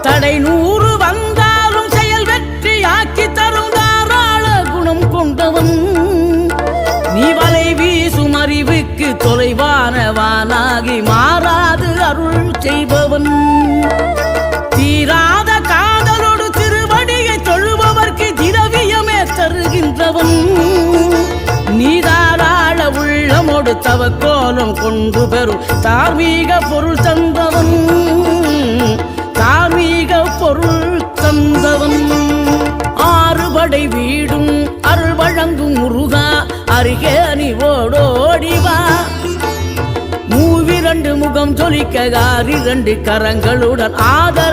தடை 100 வந்தாலும் செயல் வெற்றி ஆக்கி தரும் தாராள குணம் கொண்டவன் நீ வலை வீசும் அறிவுக்கு தொலைவானவானாகி மாறாது அருள் செய்பவன் தீராத காதலோடு திருவடியை தொழுபவர்க்கு திரவியமே தருகின்றவன் நீ தாராள உள்ளமோடு தவக்கோலம் கொண்டு பெறும் தார்மீக பொருள் தந்தவன் தார்மீக பொருள் தந்தவன் ஆறுபடை வீடும் அருள் வழங்கும் முருகா அருகே நீ ஓடோடிவா மூவிரண்டு முகம் ஜொலிக்க 2 கரங்களுடன் ஆதர